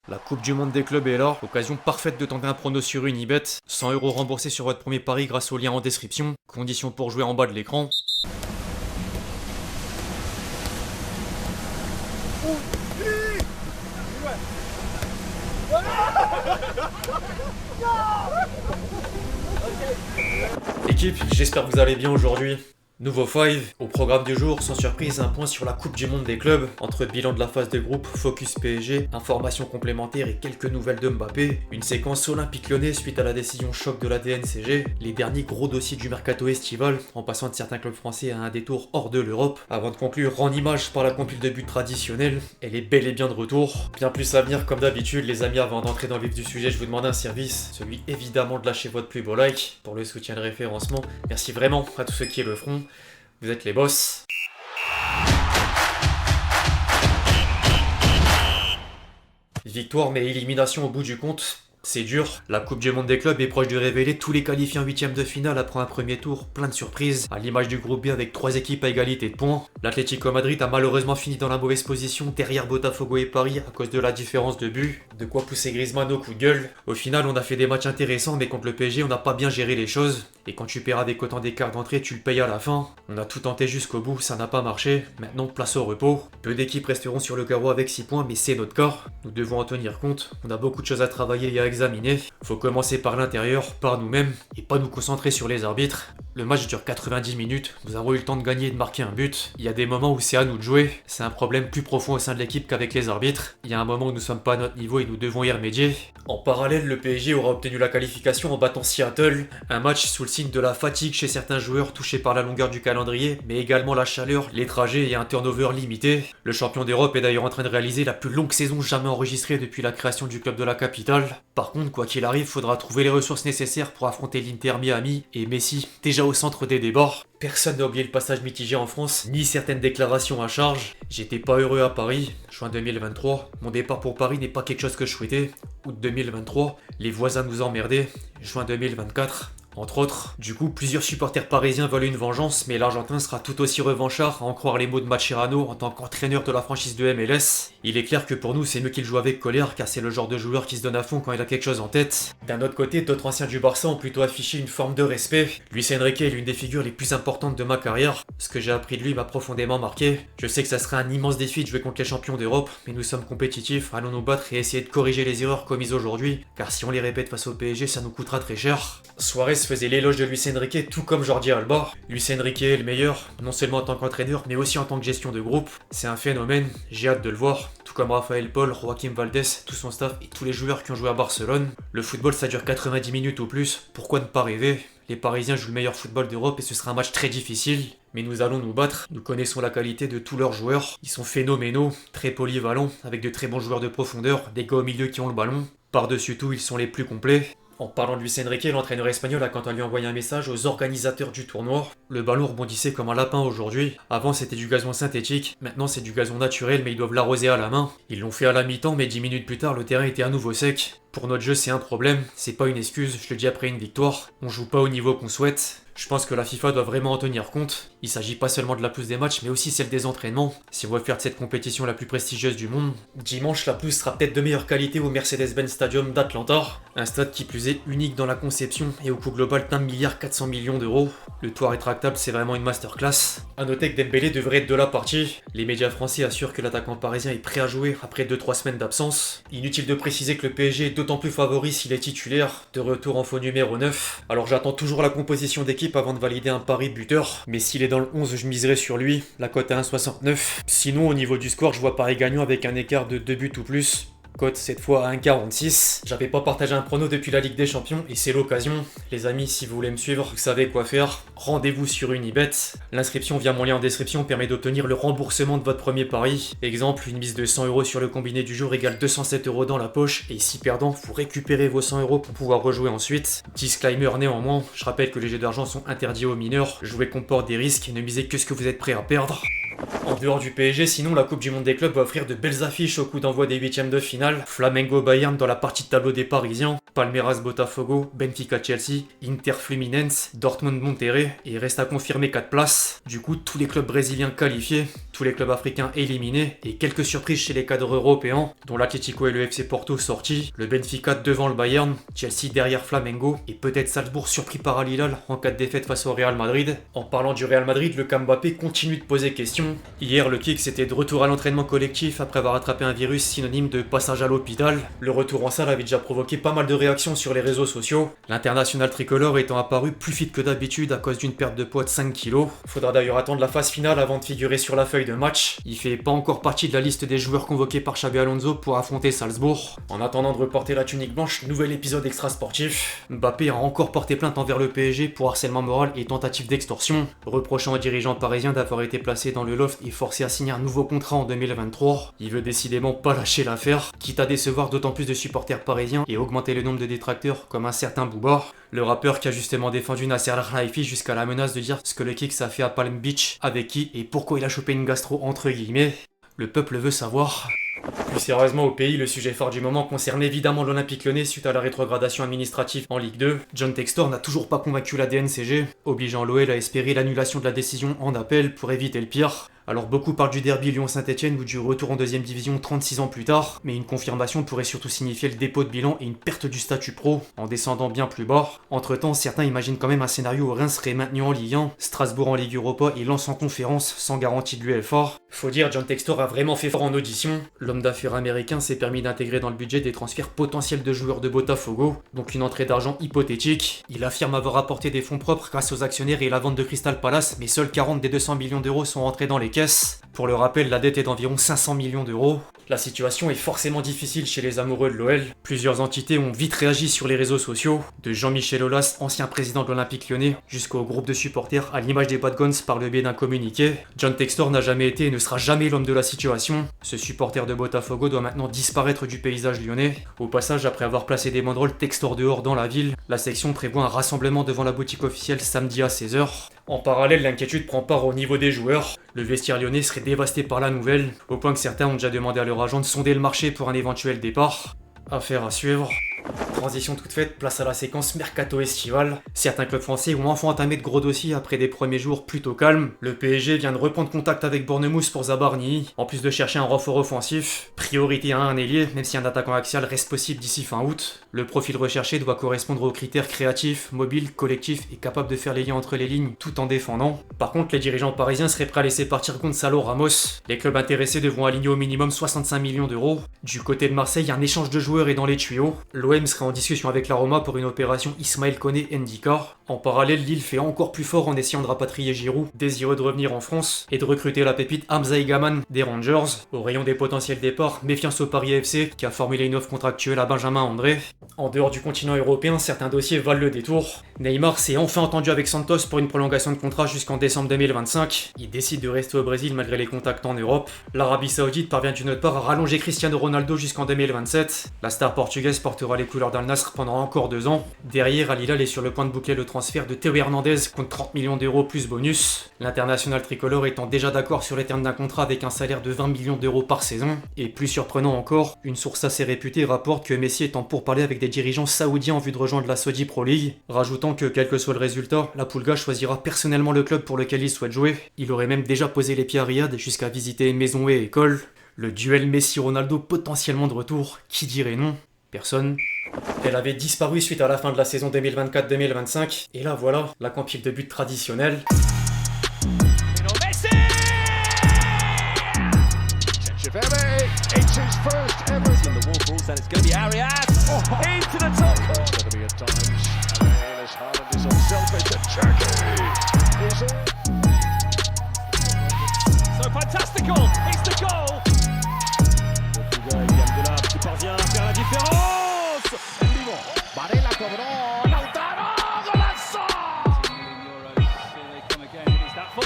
La Coupe du Monde des clubs est là, occasion parfaite de tenter un prono sur Unibet. 100 € remboursés sur votre premier pari grâce au lien en description. Conditions pour jouer en bas de l'écran. Équipe, j'espère que vous allez bien aujourd'hui. Nouveau 5, au programme du jour, sans surprise, un point sur la Coupe du Monde des clubs, entre bilan de la phase de groupe, focus PSG, informations complémentaires et quelques nouvelles de Mbappé, une séquence olympique lyonnais suite à la décision choc de la DNCG, les derniers gros dossiers du mercato estival, en passant de certains clubs français à un détour hors de l'Europe, avant de conclure en image par la compile de buts traditionnelle, elle est bel et bien de retour. Bien plus à venir comme d'habitude les amis, avant d'entrer dans le vif du sujet, je vous demande un service, celui évidemment de lâcher votre plus beau like, pour le soutien de référencement, merci vraiment à tous ceux qui le feront. Vous êtes les boss. Victoire mais élimination au bout du compte. C'est dur, la Coupe du Monde des clubs est proche de révéler tous les qualifiés en huitième de finale après un premier tour plein de surprises, à l'image du groupe B avec 3 équipes à égalité de points. L'Atlético Madrid a malheureusement fini dans la mauvaise position derrière Botafogo et Paris à cause de la différence de but, de quoi pousser Griezmann au coup de gueule. Au final on a fait des matchs intéressants mais contre le PSG on n'a pas bien géré les choses, et quand tu perds avec autant d'écart d'entrée tu le payes à la fin. On a tout tenté jusqu'au bout, ça n'a pas marché, maintenant place au repos. Peu d'équipes resteront sur le carreau avec 6 points mais c'est notre cas, nous devons en tenir compte, on a beaucoup de choses à travailler et à examiner. Faut commencer par l'intérieur, par nous-mêmes, et pas nous concentrer sur les arbitres. Le match dure 90 minutes, nous avons eu le temps de gagner et de marquer un but. Il y a des moments où c'est à nous de jouer, c'est un problème plus profond au sein de l'équipe qu'avec les arbitres. Il y a un moment où nous sommes pas à notre niveau et nous devons y remédier. En parallèle, le PSG aura obtenu la qualification en battant Seattle. Un match sous le signe de la fatigue chez certains joueurs touchés par la longueur du calendrier, mais également la chaleur, les trajets et un turnover limité. Le champion d'Europe est d'ailleurs en train de réaliser la plus longue saison jamais enregistrée depuis la création du club de la capitale. Par contre, quoi qu'il arrive, faudra trouver les ressources nécessaires pour affronter l'Inter Miami et Messi, déjà au centre des débats. Personne n'a oublié le passage mitigé en France, ni certaines déclarations à charge. J'étais pas heureux à Paris, juin 2023. Mon départ pour Paris n'est pas quelque chose que je souhaitais. Août 2023, les voisins nous emmerdaient. Juin 2024. Entre autres. Du coup, plusieurs supporters parisiens veulent une vengeance, mais l'Argentin sera tout aussi revanchard, à en croire les mots de Mascherano en tant qu'entraîneur de la franchise de MLS. Il est clair que pour nous, c'est mieux qu'il joue avec colère, car c'est le genre de joueur qui se donne à fond quand il a quelque chose en tête. D'un autre côté, d'autres anciens du Barça ont plutôt affiché une forme de respect. Luis Enrique est l'une des figures les plus importantes de ma carrière. Ce que j'ai appris de lui m'a profondément marqué. Je sais que ça sera un immense défi de jouer contre les champions d'Europe, mais nous sommes compétitifs, allons nous battre et essayer de corriger les erreurs commises aujourd'hui, car si on les répète face au PSG, ça nous coûtera très cher. Suarez faisait l'éloge de Luis Enrique tout comme Jordi Alba. Luis Enrique est le meilleur, non seulement en tant qu'entraîneur, mais aussi en tant que gestion de groupe. C'est un phénomène, j'ai hâte de le voir. Tout comme Rafael Paul, Joaquim Valdés, tout son staff et tous les joueurs qui ont joué à Barcelone. Le football ça dure 90 minutes ou plus, pourquoi ne pas rêver? Les Parisiens jouent le meilleur football d'Europe et ce sera un match très difficile. Mais nous allons nous battre, nous connaissons la qualité de tous leurs joueurs. Ils sont phénoménaux, très polyvalents, avec de très bons joueurs de profondeur, des gars au milieu qui ont le ballon. Par-dessus tout, ils sont les plus complets. En parlant de Luis Enrique, l'entraîneur espagnol a quant à lui envoyé un message aux organisateurs du tournoi. Le ballon rebondissait comme un lapin aujourd'hui. Avant c'était du gazon synthétique, maintenant c'est du gazon naturel mais ils doivent l'arroser à la main. Ils l'ont fait à la mi-temps mais 10 minutes plus tard le terrain était à nouveau sec. Pour notre jeu c'est un problème, c'est pas une excuse, je le dis après une victoire. On joue pas au niveau qu'on souhaite. Je pense que la FIFA doit vraiment en tenir compte. Il s'agit pas seulement de la pelouse des matchs, mais aussi celle des entraînements. Si on veut faire de cette compétition la plus prestigieuse du monde, dimanche la pelouse sera peut-être de meilleure qualité au Mercedes-Benz Stadium d'Atlanta. Un stade qui plus est unique dans la conception et au coût global d'1,4 milliard d'euros. Le toit rétractable c'est vraiment une masterclass. A noter que Dembélé devrait être de la partie. Les médias français assurent que l'attaquant parisien est prêt à jouer après 2-3 semaines d'absence. Inutile de préciser que le PSG est d'autant plus favori s'il est titulaire, de retour en faux numéro 9. Alors j'attends toujours la composition d'équipe avant de valider un pari buteur, mais s'il est dans le 11 je miserai sur lui, la cote à 1,69. Sinon au niveau du score je vois Paris gagnant avec un écart de 2 buts ou plus. Cote cette fois à 1,46. J'avais pas partagé un prono depuis la Ligue des Champions et c'est l'occasion. Les amis, si vous voulez me suivre, vous savez quoi faire. Rendez-vous sur Unibet. L'inscription via mon lien en description permet d'obtenir le remboursement de votre premier pari. Exemple, une mise de 100 € sur le combiné du jour égale 207 € dans la poche et si perdant, vous récupérez vos 100 € pour pouvoir rejouer ensuite. Disclaimer néanmoins, je rappelle que les jeux d'argent sont interdits aux mineurs. Jouer comporte des risques et ne misez que ce que vous êtes prêt à perdre. En dehors du PSG, sinon la Coupe du Monde des clubs va offrir de belles affiches au coup d'envoi des huitièmes de finale. Flamengo Bayern dans la partie de tableau des Parisiens, Palmeiras Botafogo, Benfica Chelsea, Inter Fluminense, Dortmund Monterrey et il reste à confirmer 4 places. Du coup, tous les clubs brésiliens qualifiés, tous les clubs africains éliminés et quelques surprises chez les cadres européens, dont l'Atlético et le FC Porto sortis, le Benfica devant le Bayern, Chelsea derrière Flamengo et peut-être Salzbourg surpris par Al Hilal en cas de défaite face au Real Madrid. En parlant du Real Madrid, le cas Mbappé continue de poser question. Hier, le kick c'était de retour à l'entraînement collectif après avoir attrapé un virus synonyme de passage à l'hôpital. Le retour en salle avait déjà provoqué pas mal de réactions sur les réseaux sociaux, l'international tricolore étant apparu plus fit que d'habitude à cause d'une perte de poids de 5 kg. Faudra d'ailleurs attendre la phase finale avant de figurer sur la feuille de match. Il fait pas encore partie de la liste des joueurs convoqués par Xabi Alonso pour affronter Salzbourg. En attendant de reporter la tunique blanche, nouvel épisode extra sportif. Mbappé a encore porté plainte envers le PSG pour harcèlement moral et tentative d'extorsion, reprochant aux dirigeants parisiens d'avoir été placé dans le loft et forcé à signer un nouveau contrat en 2023. Il veut décidément pas lâcher l'affaire, quitte à décevoir d'autant plus de supporters parisiens et augmenter le nombre de détracteurs comme un certain Booba. Le rappeur qui a justement défendu Nasser Al-Khelaifi jusqu'à la menace de dire ce que le kick ça fait à Palm Beach, avec qui et pourquoi il a chopé une gastro entre guillemets. Le peuple veut savoir. Plus sérieusement au pays, le sujet phare du moment concerne évidemment l'Olympique Lyonnais suite à la rétrogradation administrative en Ligue 2. John Textor n'a toujours pas convaincu la DNCG, obligeant l'OL à espérer l'annulation de la décision en appel pour éviter le pire. Alors beaucoup parlent du derby Lyon-Saint-Etienne ou du retour en deuxième division 36 ans plus tard, mais une confirmation pourrait surtout signifier le dépôt de bilan et une perte du statut pro, en descendant bien plus bas. Entre temps, certains imaginent quand même un scénario où Reims serait maintenu en Ligue 1, Strasbourg en Ligue Europa et Lens en conférence, sans garantie de l'UEFA. Faut dire, John Textor a vraiment fait fort en audition. L'homme d'affaires américain s'est permis d'intégrer dans le budget des transferts potentiels de joueurs de Botafogo, donc une entrée d'argent hypothétique. Il affirme avoir apporté des fonds propres grâce aux actionnaires et la vente de Crystal Palace, mais seuls 40 des 200 millions d'euros sont rentrés dans les caisses. Pour le rappel, la dette est d'environ 500 millions d'euros. La situation est forcément difficile chez les amoureux de l'OL. Plusieurs entités ont vite réagi sur les réseaux sociaux, de Jean-Michel Aulas, ancien président de l'Olympique Lyonnais, jusqu'au groupe de supporters à l'image des Bad Guns par le biais d'un communiqué. John Textor n'a jamais été et ne sera jamais l'homme de la situation. Ce supporter de Botafogo doit maintenant disparaître du paysage lyonnais. Au passage, après avoir placé des banderoles Textor dehors dans la ville, la section prévoit un rassemblement devant la boutique officielle samedi à 16h. En parallèle, l'inquiétude prend part au niveau des joueurs. Le vestiaire lyonnais serait dévasté par la nouvelle, au point que certains ont déjà demandé à leur agent de sonder le marché pour un éventuel départ. Affaire à suivre. Transition toute faite, place à la séquence mercato estivale. Certains clubs français ont enfin entamé de gros dossiers après des premiers jours plutôt calmes. Le PSG vient de reprendre contact avec Bournemouth pour Zabarni, en plus de chercher un renfort offensif. Priorité à un ailier, même si un attaquant axial reste possible d'ici fin août. Le profil recherché doit correspondre aux critères créatifs, mobiles, collectifs et capable de faire les liens entre les lignes tout en défendant. Par contre, les dirigeants parisiens seraient prêts à laisser partir Gonzalo Ramos. Les clubs intéressés devront aligner au minimum 65 millions d'euros. Du côté de Marseille, un échange de joueurs est dans les tuyaux. L'OM serait en discussion avec la Roma pour une opération Ismaël Koné Ndika. En parallèle, Lille fait encore plus fort en essayant de rapatrier Giroud, désireux de revenir en France, et de recruter la pépite Hamza Egaman des Rangers. Au rayon des potentiels départs, méfiance au Paris FC, qui a formulé une offre contractuelle à Benjamin André. En dehors du continent européen, certains dossiers valent le détour. Neymar s'est enfin entendu avec Santos pour une prolongation de contrat jusqu'en décembre 2025. Il décide de rester au Brésil malgré les contacts en Europe. L'Arabie Saoudite parvient d'une autre part à rallonger Cristiano Ronaldo jusqu'en 2027. La star portugaise portera les couleurs d'Al Nassr pendant encore 2 ans. Derrière, Al Hilal est sur le point de boucler le transfert de Théo Hernandez contre 30 millions d'euros plus bonus. L'international tricolore étant déjà d'accord sur les termes d'un contrat avec un salaire de 20 millions d'euros par saison. Et plus surprenant encore, une source assez réputée rapporte que Messi est en pourparlers avec des dirigeants saoudiens en vue de rejoindre la Saudi Pro League, rajoutant que quel que soit le résultat, la Pulga choisira personnellement le club pour lequel il souhaite jouer. Il aurait même déjà posé les pieds à Riyad jusqu'à visiter maison et école. Le duel Messi-Ronaldo potentiellement de retour, qui dirait non? Personne. Elle avait disparu suite à la fin de la saison 2024-2025, et là voilà, la compile de buts traditionnelle.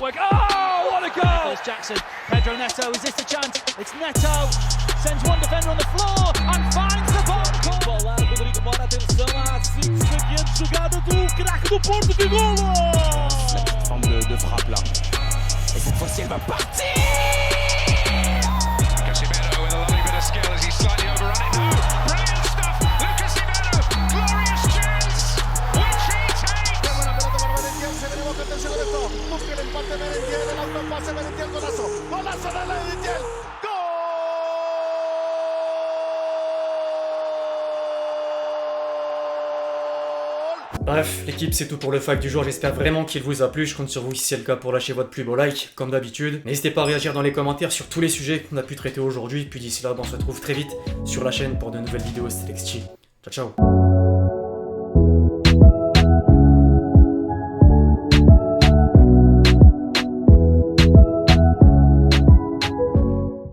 Oh, what a goal! Jackson, Pedro Neto, is this the chance? It's Neto, sends one defender on the floor and finds the ball. Bola, Rodrigo Mora, atenção à 5 segundos, jogada do craque do Porto, que golo! Cette forme de frappe là. Et cette fois-ci, elle va partir! Casemiro with a lovely bit of skill as he's slightly overrun it. Oh, brilliant stuff! Lucas Casemiro, glorious chance! Which he takes! Buena pelota para Merentiel, se viene Boca, atención a esto. Busca el empate Merentiel, el autopase Merentiel, golazo. ¡Golazo! Bref, l'équipe, c'est tout pour le fact du jour, j'espère vraiment qu'il vous a plu, je compte sur vous si c'est le cas pour lâcher votre plus beau like, comme d'habitude. N'hésitez pas à réagir dans les commentaires sur tous les sujets qu'on a pu traiter aujourd'hui, puis d'ici là, on se retrouve très vite sur la chaîne pour de nouvelles vidéos, c'était Lexchi. Ciao ciao.